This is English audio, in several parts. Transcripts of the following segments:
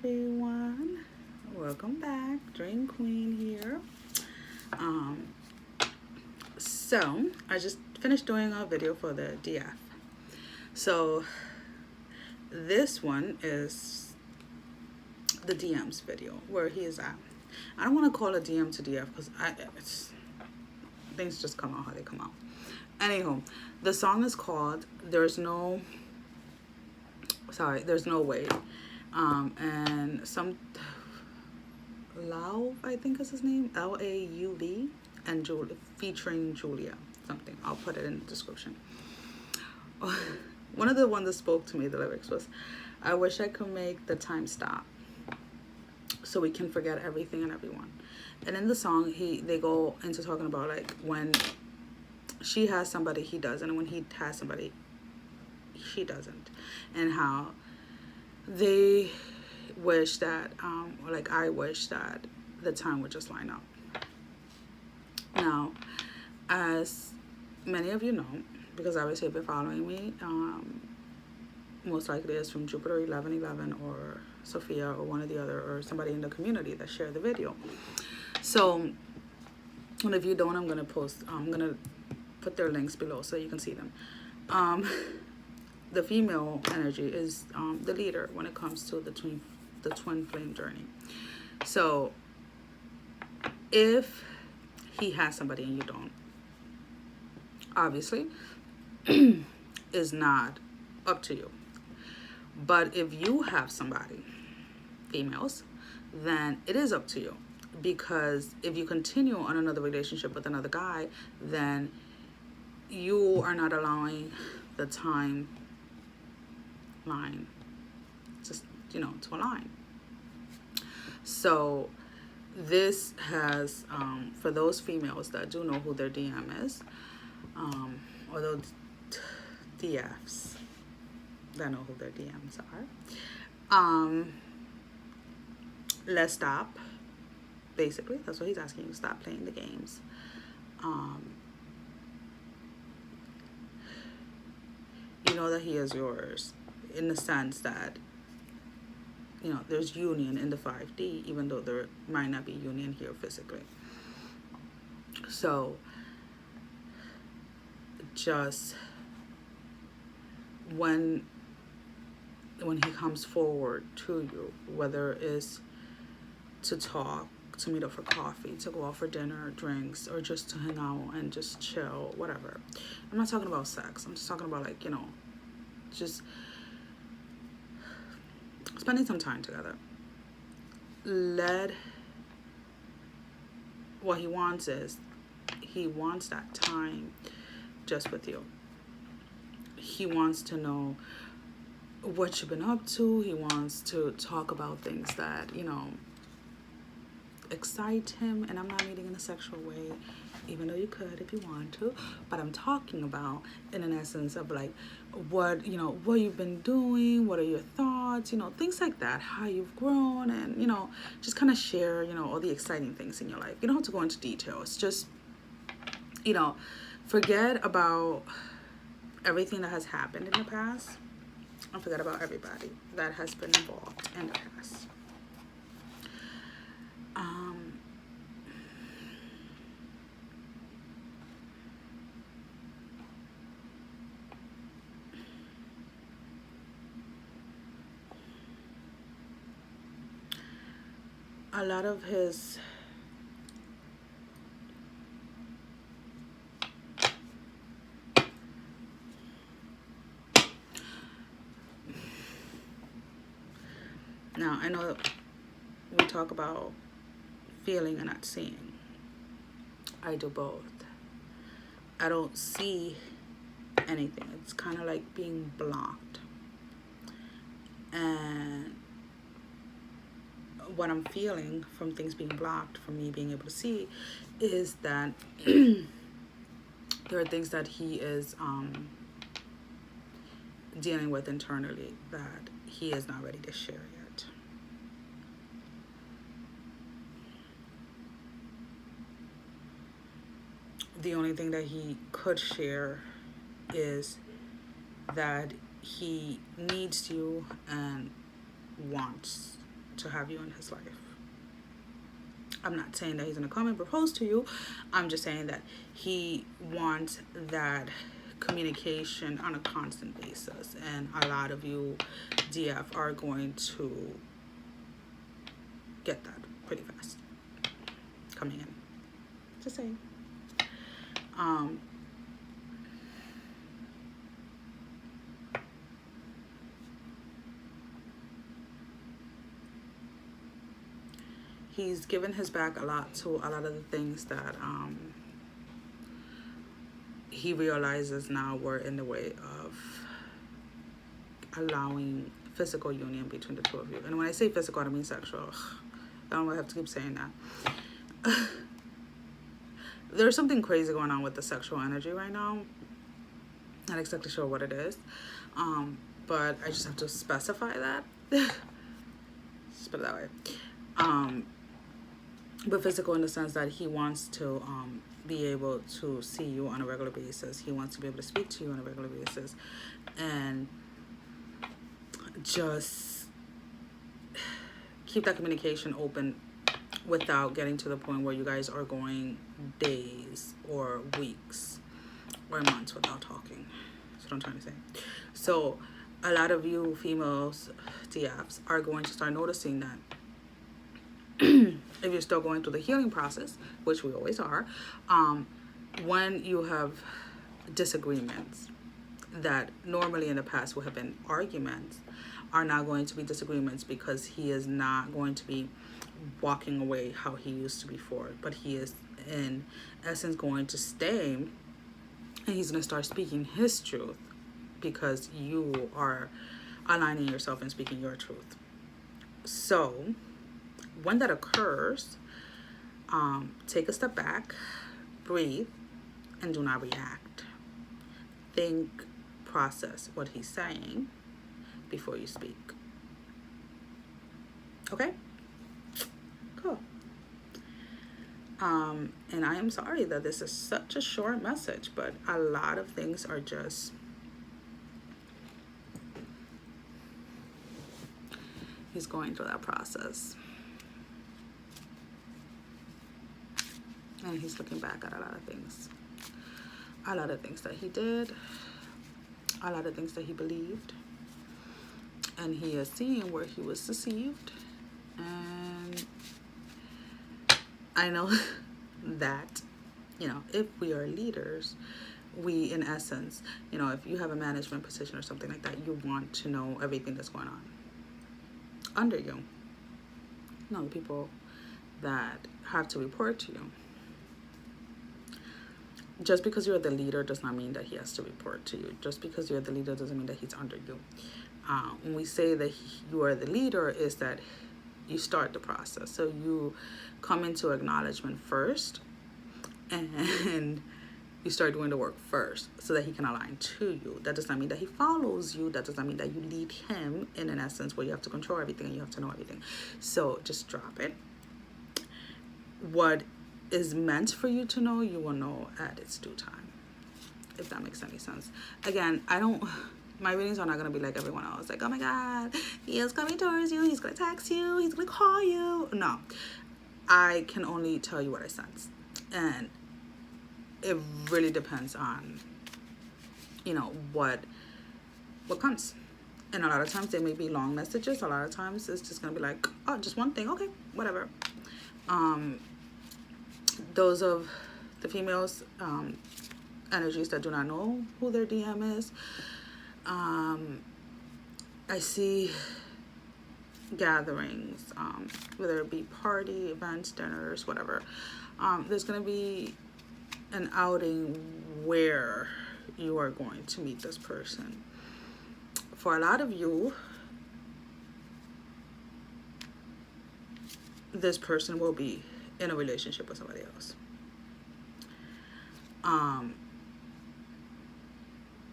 everyone, welcome back. Dream Queen here. So I just finished doing a video for the DF. So this one is the DM's video where he is at. I don't want to call it DM to DF because things just come out how they come out. Anywho, the song is called There's No Way. And some Lau, I think is his name, Lauv, and Julia, featuring Julia something. I'll put it in the description. One of the ones that spoke to me, the lyrics was, I wish I could make the time stop so we can forget everything and everyone. And in the song, they go into talking about like when she has somebody he doesn't, and when he has somebody she doesn't, and how they wish that, or like I wish that the time would just line up. Now, as many of you know, because obviously if you're following me, most likely it's from Jupiter 1111 or Sophia or one or the other, or somebody in the community that shared the video. So, and if you don't, I'm gonna put their links below so you can see them. The female energy is the leader when it comes to the twin flame journey. So if he has somebody and you don't, obviously is not up to you. But if you have somebody, females, then it is up to you, because if you continue on another relationship with another guy, then you are not allowing the timeline just to align. So this has for those females that do know who their DM is, or those DFs that know who their DMs are, let's stop. Basically, that's what he's asking you. Stop playing the games. You know that he is yours, in the sense that there's union in the 5D, even though there might not be union here physically. So just when he comes forward to you, whether it's to talk, to meet up for coffee, to go out for dinner, drinks, or just to hang out and just chill, whatever. I'm not talking about sex. I'm just talking about like, just spending some time together. What he wants is, he wants that time just with you. He wants to know what you've been up to. He wants to talk about things that, excite him. And I'm not meaning in a sexual way, even though you could if you want to, but I'm talking about in an essence of like what you've been doing, what are your thoughts, things like that, how you've grown, and just kind of share all the exciting things in your life. You don't have to go into details, just forget about everything that has happened in the past and forget about everybody that has been involved in the past. A lot of his now, I know we talk about feeling and not seeing. I do both. I don't see anything. It's kind of like being blocked. And what I'm feeling from things being blocked, from me being able to see, is that there are things that he is dealing with internally that he is not ready to share yet. The only thing that he could share is that he needs you and wants to have you in his life. I'm not saying that he's going to come and propose to you. I'm just saying that he wants that communication on a constant basis. And a lot of you, DF, are going to get that pretty fast coming in. Just saying. He's given his back a lot to a lot of the things that he realizes now were in the way of allowing physical union between the two of you. And when I say physical, I don't mean sexual. I don't have to keep saying that. There's something crazy going on with the sexual energy right now. Not exactly sure what it is, but I just have to specify that. Just put it that way. But physical in the sense that he wants to be able to see you on a regular basis. He wants to be able to speak to you on a regular basis. And just keep that communication open without getting to the point where you guys are going days or weeks or months without talking. That's what I'm trying to say. So a lot of you females, DFs, are going to start noticing that if you're still going through the healing process, which we always are, when you have disagreements that normally in the past would have been arguments, are now going to be disagreements because he is not going to be walking away how he used to before, but he is in essence going to stay, and he's going to start speaking his truth because you are aligning yourself and speaking your truth. So when that occurs, take a step back, breathe, and do not react. Think, process what he's saying before you speak. Okay? Cool. And I am sorry that this is such a short message, but a lot of things are just, he's going through that process. And he's looking back at a lot of things. A lot of things that he did. A lot of things that he believed. And he is seeing where he was deceived. And I know that, if we are leaders, we, in essence, if you have a management position or something like that, you want to know everything that's going on under you. The people that have to report to you. Just because you're the leader does not mean that he has to report to you. Just because you're the leader doesn't mean that he's under you. When we say that you are the leader, is that you start the process. So you come into acknowledgement first, and you start doing the work first so that he can align to you. That does not mean that he follows you. That does not mean that you lead him in an essence where you have to control everything and you have to know everything. So just drop it. What is meant for you to know, you will know at its due time, if that makes any sense. Again, my readings are not going to be like everyone else, like, oh my god, he is coming towards you, he's going to text you, he's going to call you. No, I can only tell you what I sense, and it really depends on what comes. And a lot of times they may be long messages. A lot of times it's just going to be like, oh, just one thing, okay, whatever. Those of the females, energies that do not know who their DM is, I see gatherings, whether it be party, events, dinners, whatever. There's going to be an outing where you are going to meet this person. For a lot of you, this person will be in a relationship with somebody else.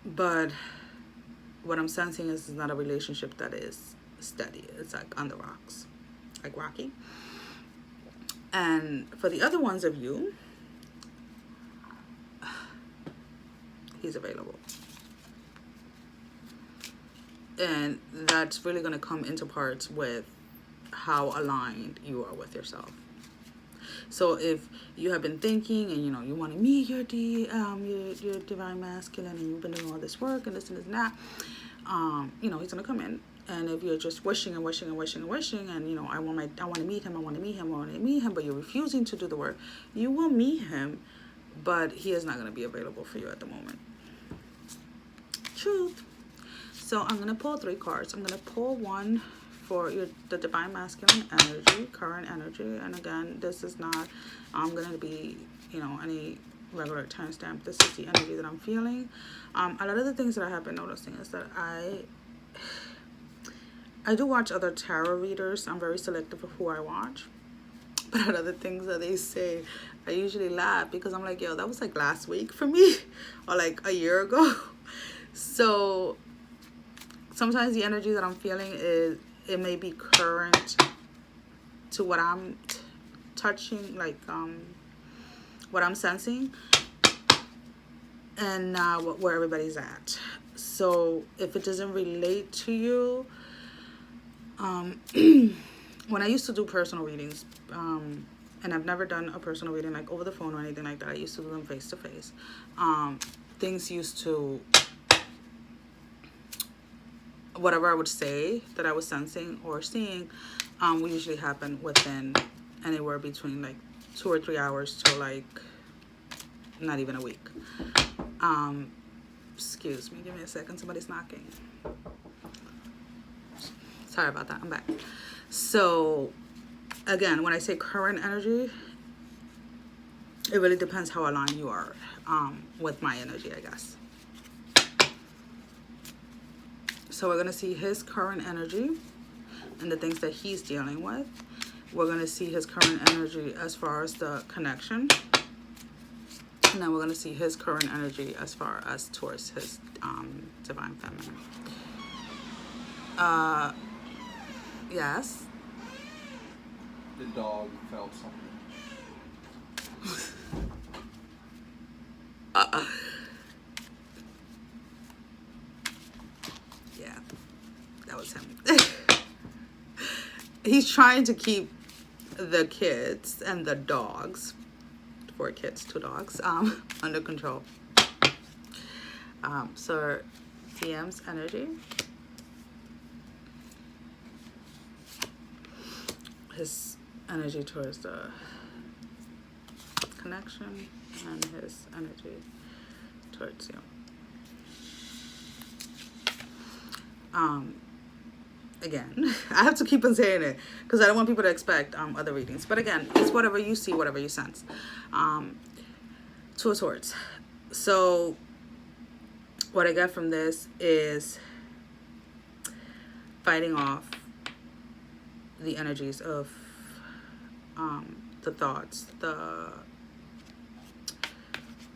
But what I'm sensing is not a relationship that is steady. It's like on the rocks, like rocky. And for the other ones of you, he's available. And that's really going to come into parts with how aligned you are with yourself. So if you have been thinking and you want to meet your divine masculine, and you've been doing all this work and this and this and that, he's gonna come in. And if you're just wishing and wishing and wishing and wishing, and I want to meet him, but you're refusing to do the work, you will meet him, but he is not going to be available for you at the moment. Truth. So I'm going to pull 3 cards. I'm going to pull one for the divine masculine energy, current energy. And again, this is not going to be any regular timestamp. This is the energy that I'm feeling. A lot of the things that I have been noticing is that I do watch other tarot readers. I'm very selective of who I watch. But a lot of the things that they say, I usually laugh because I'm like, yo, that was like last week for me, or like a year ago. So sometimes the energy that I'm feeling it may be current to what I'm touching, like what I'm sensing, and not where everybody's at. So if it doesn't relate to you, when I used to do personal readings, and I've never done a personal reading like over the phone or anything like that. I used to do them face to face. Things used to, whatever I would say that I was sensing or seeing, would usually happen within anywhere between like 2 or 3 hours to like not even a week. Excuse me, give me a second. Somebody's knocking. Sorry about that. I'm back. So again, when I say current energy, it really depends how aligned you are with my energy, I guess. So we're going to see his current energy and the things that he's dealing with. We're going to see his current energy as far as the connection. And then we're going to see his current energy as far as towards his divine feminine. Yes. The dog felt something. Yeah, that was him. He's trying to keep the kids and the dogs, 4 kids, 2 dogs, under control. So DM's energy. His energy towards the connection and his energy towards you. Again, I have to keep on saying it because I don't want people to expect other readings. But again, it's whatever you see, whatever you sense. 2 of Swords. So what I get from this is fighting off the energies of the thoughts, the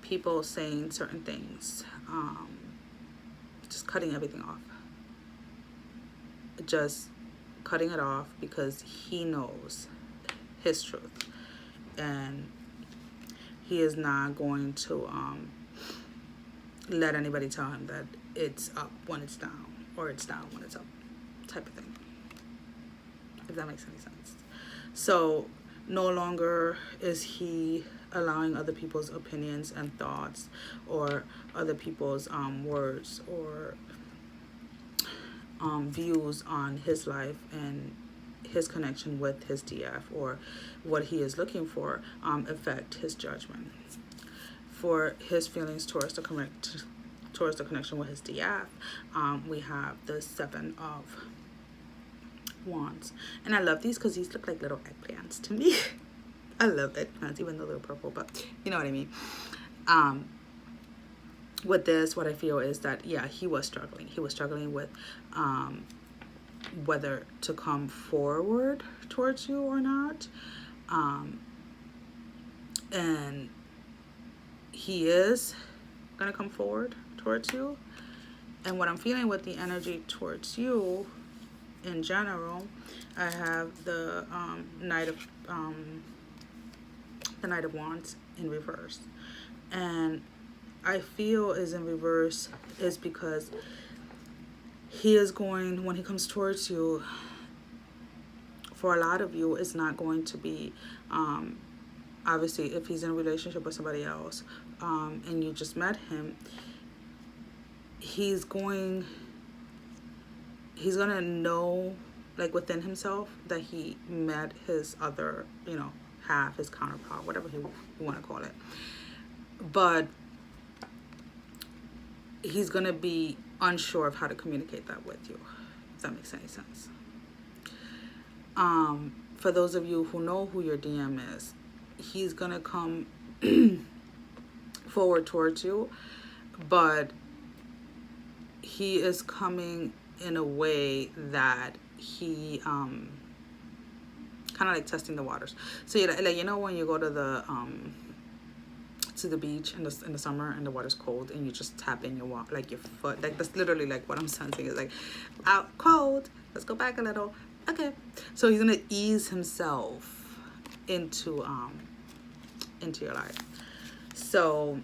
people saying certain things, just cutting everything off. Just cutting it off because he knows his truth, and he is not going to let anybody tell him that it's up when it's down, or it's down when it's up, type of thing, if that makes any sense. So no longer is he allowing other people's opinions and thoughts, or other people's words, or views on his life and his connection with his DF, or what he is looking for, affect his judgment. For his feelings towards the connection with his DF, we have the 7 of Wands. And I love these because these look like little eggplants to me. I love eggplants, even though they're purple, but you know what I mean. With this, what I feel is that, yeah, he was struggling. He was struggling with whether to come forward towards you or not. And he is going to come forward towards you. And what I'm feeling with the energy towards you in general, I have the Knight of Wands in reverse. And I feel is in reverse is because he is going, when he comes towards you, for a lot of you, it's not going to be, obviously, if he's in a relationship with somebody else, and you just met him, he's gonna know, like, within himself that he met his other, half, his counterpart, whatever you want to call it. But he's gonna be unsure of how to communicate that with you, if that makes any sense. For those of you who know who your DM is, he's gonna come forward towards you, but he is coming in a way that he kind of like testing the waters. So when you go to the beach in the summer and the water's cold and you just tap in your like your foot, like that's literally like what I'm sensing is like, out cold, let's go back a little. Okay, so he's gonna ease himself into your life. So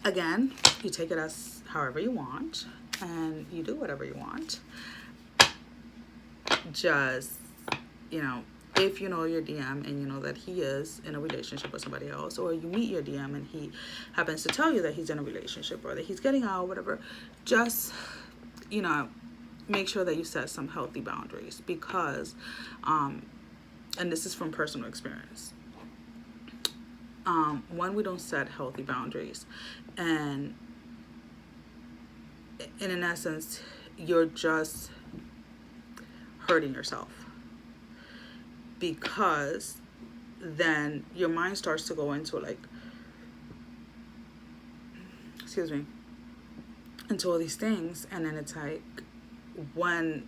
again, you take it as however you want and you do whatever you want. Just, if you know your DM and you know that he is in a relationship with somebody else, or you meet your DM and he happens to tell you that he's in a relationship or that he's getting out, whatever, just, make sure that you set some healthy boundaries, because, and this is from personal experience, when we don't set healthy boundaries, and in essence, you're just hurting yourself, because then your mind starts to go into into all these things, and then it's like, when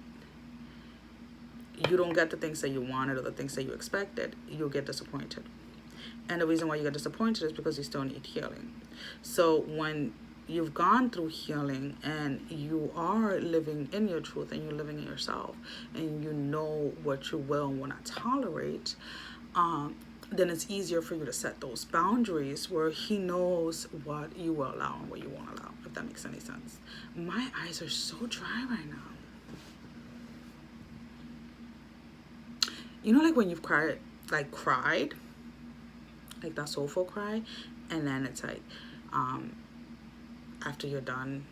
you don't get the things that you wanted or the things that you expected, you'll get disappointed. And the reason why you get disappointed is because you still need healing. So when you've gone through healing and you are living in your truth and you're living in yourself and you know what you will and will not tolerate, then it's easier for you to set those boundaries where he knows what you will allow and what you won't allow, if that makes any sense. My eyes are so dry right now. Like when you've cried, like that soulful cry, and then it's like, after you're done,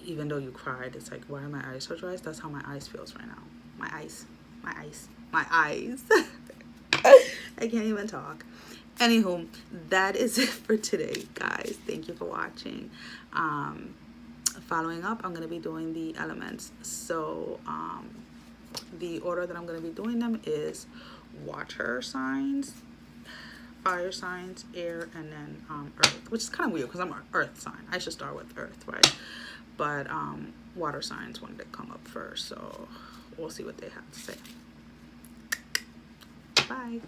even though you cried, it's like, why are my eyes so dry? That's how my eyes feels right now. My eyes. I can't even talk. Anywho, that is it for today, guys. Thank you for watching. Following up, I'm going to be doing the elements. So, the order that I'm going to be doing them is water signs, fire signs, air, and then earth, which is kind of weird because I'm an earth sign. I should start with earth, right? But water signs wanted to come up first, so we'll see what they have to say. Bye.